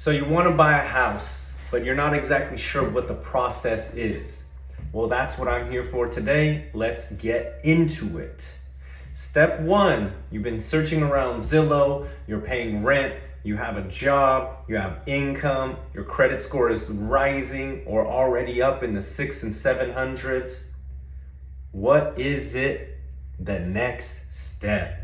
So you want to buy a house, but you're not exactly sure what the process is. Well, that's what I'm here for today. Let's get into it. Step one, you've been searching around Zillow, you're paying rent, you have a job, you have income, your credit score is rising or already up in the 600s and 700s. What is it? The next step.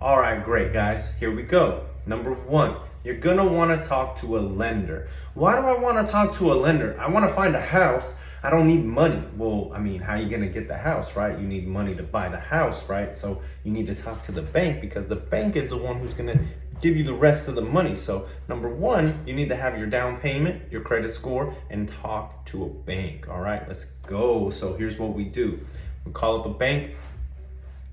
All right, great guys, here we go. Number one, you're gonna wanna talk to a lender. Why do I wanna talk to a lender? I wanna find a house. I don't need money. Well, I mean, how are you gonna get the house, right? You need money to buy the house, right? So you need to talk to the bank because the bank is the one who's gonna give you the rest of the money. So number one, you need to have your down payment, your credit score, and talk to a bank. All right, let's go. So here's what we do. We call up a bank.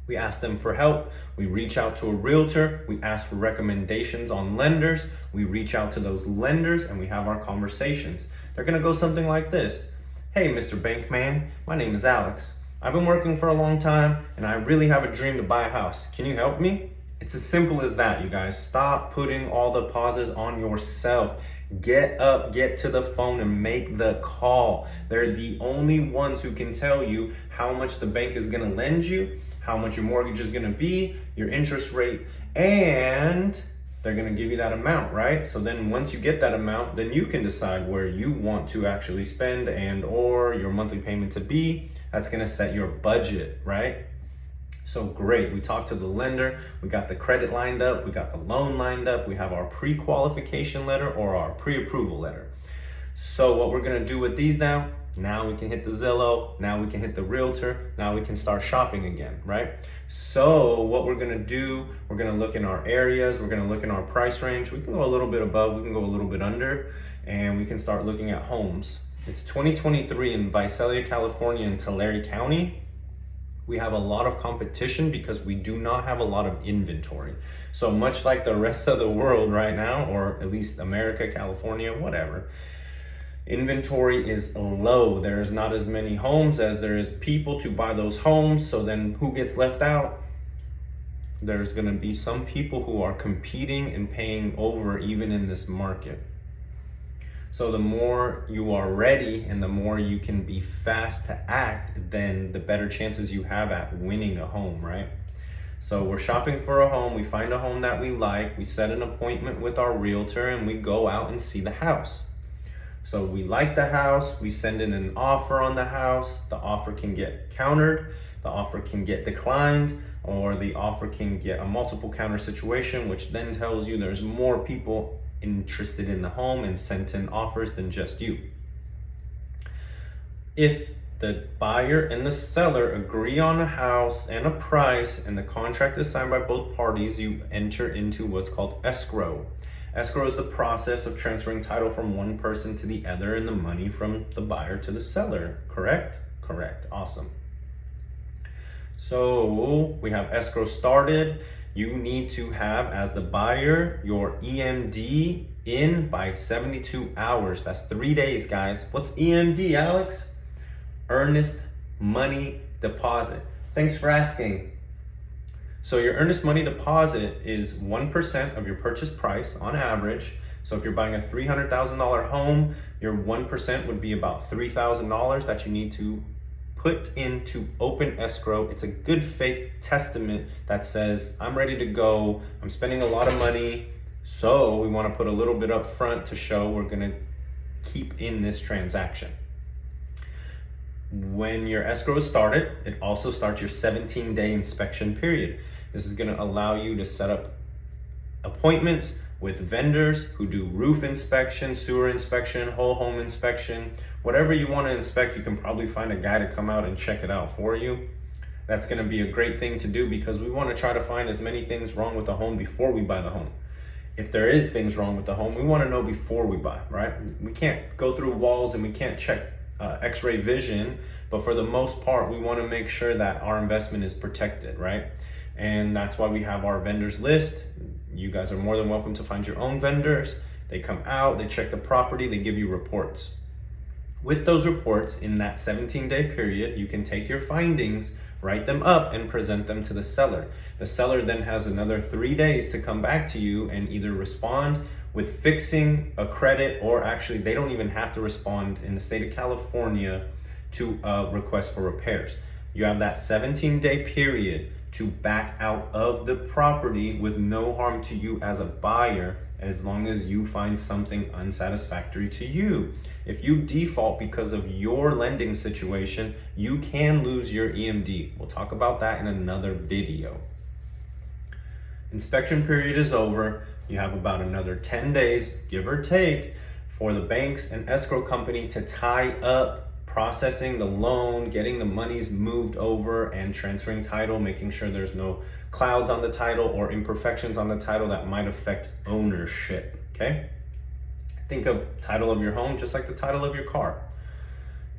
We ask them for help. We reach out to a realtor. We ask for recommendations on lenders. We reach out to those lenders and we have our conversations. They're gonna go something like this. Hey, Mr. Bankman, my name is Alex. I've been working for a long time and I really have a dream to buy a house. Can you help me? It's as simple as that, you guys. Stop putting all the pauses on yourself. Get up, get to the phone and make the call. They're the only ones who can tell you how much the bank is gonna lend you, how much your mortgage is gonna be, your interest rate, and they're gonna give you that amount, right? So then once you get that amount, then you can decide where you want to actually spend and or your monthly payment to be. That's gonna set your budget, right? So great, we talked to the lender, we got the credit lined up, we got the loan lined up, we have our pre-qualification letter or our pre-approval letter. So what we're gonna do with these now we can hit the Zillow, now we can hit the realtor, now we can start shopping again, right? So what we're gonna do, we're gonna look in our areas, we're gonna look in our price range. We can go a little bit above, we can go a little bit under, and we can start looking at homes. It's 2023 in Visalia, California in Tulare County. We have a lot of competition because we do not have a lot of inventory. So much like the rest of the world right now, or at least America, California, whatever, inventory is low. There's not as many homes as there is people to buy those homes. So then who gets left out? There's gonna be some people who are competing and paying over even in this market. So the more you are ready and the more you can be fast to act, then the better chances you have at winning a home, right? So we're shopping for a home, we find a home that we like, we set an appointment with our realtor and we go out and see the house. So we like the house, we send in an offer on the house, the offer can get countered, the offer can get declined, or the offer can get a multiple counter situation, which then tells you there's more people interested in the home and sent in offers than just you. If the buyer and the seller agree on a house and a price and the contract is signed by both parties, you enter into what's called escrow. Escrow is the process of transferring title from one person to the other and the money from the buyer to the seller, correct? Correct, awesome. So we have escrow started. You need to have, as the buyer, your EMD in by 72 hours. That's 3 days, guys. What's EMD, Alex? Earnest money deposit. Thanks for asking. So your earnest money deposit is 1% of your purchase price on average. So if you're buying a $300,000 home, your 1% would be about $3,000 that you need to put into open escrow. It's a good faith testament that says, I'm ready to go, I'm spending a lot of money, so we want to put a little bit up front to show we're going to keep in this transaction. When your escrow is started, it also starts your 17-day inspection period. This is going to allow you to set up appointments with vendors who do roof inspection, sewer inspection, whole home inspection. Whatever you want to inspect, you can probably find a guy to come out and check it out for you. That's going to be a great thing to do because we want to try to find as many things wrong with the home before we buy the home. If there is things wrong with the home, we want to know before we buy, right? We can't go through walls and we can't check x-ray vision, but for the most part, we want to make sure that our investment is protected, right? And that's why we have our vendors list. You guys are more than welcome to find your own vendors. They come out, they check the property, they give you reports. With those reports in that 17-day period, you can take your findings, write them up and present them to the seller. The seller then has another 3 days to come back to you and either respond with fixing a credit, or actually they don't even have to respond in the state of California to a request for repairs. You have that 17-day period to back out of the property with no harm to you as a buyer, as long as you find something unsatisfactory to you. If you default because of your lending situation, you can lose your EMD. We'll talk about that in another video. Inspection period is over. You have about another 10 days, give or take, for the banks and escrow company to tie up processing the loan, getting the monies moved over, and transferring title, making sure there's no clouds on the title or imperfections on the title that might affect ownership, okay? Think of title of your home just like the title of your car.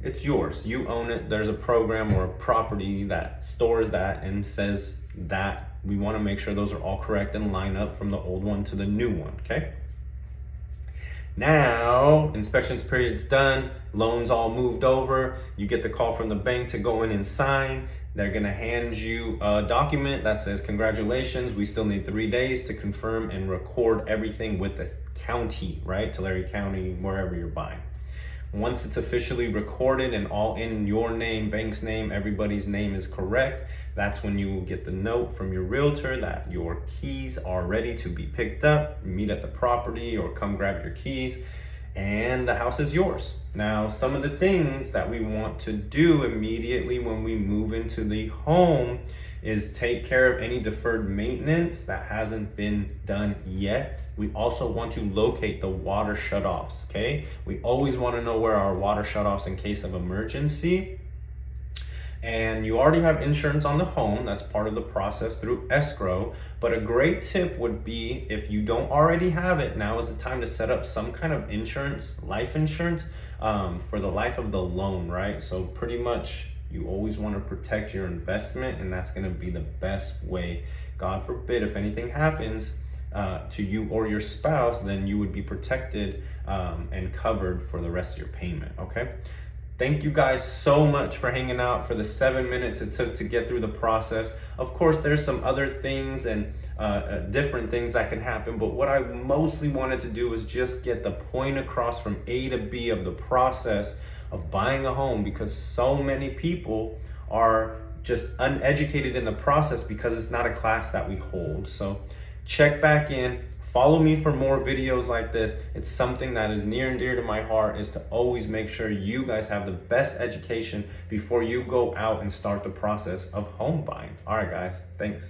It's yours, you own it. There's a program or a property that stores that and says that we want to make sure those are all correct and line up from the old one to the new one, okay? Now, inspections period's done, loans all moved over, you get the call from the bank to go in and sign. They're gonna hand you a document that says, congratulations, we still need 3 days to confirm and record everything with the county, right? Tulare County, wherever you're buying. Once it's officially recorded and all in your name, bank's name, everybody's name is correct, that's when you will get the note from your realtor that your keys are ready to be picked up. Meet at the property or come grab your keys, and the house is yours. Now, some of the things that we want to do immediately when we move into the home is take care of any deferred maintenance that hasn't been done yet. We also want to locate the water shutoffs, okay? We always want to know where our water shutoffs in case of emergency. And you already have insurance on the home. That's part of the process through escrow. But a great tip would be, if you don't already have it, now is the time to set up some kind of insurance, life insurance, for the life of the loan, right? So pretty much you always want to protect your investment, and that's going to be the best way. God forbid, if anything happens to you or your spouse, then you would be protected and covered for the rest of your payment, okay? Thank you guys so much for hanging out for the 7 minutes it took to get through the process. Of course, there's some other things and different things that can happen, but what I mostly wanted to do was just get the point across from A to B of the process of buying a home, because so many people are just uneducated in the process because it's not a class that we hold. So check back in. Follow me for more videos like this. It's something that is near and dear to my heart, is to always make sure you guys have the best education before you go out and start the process of home buying. All right, guys, thanks.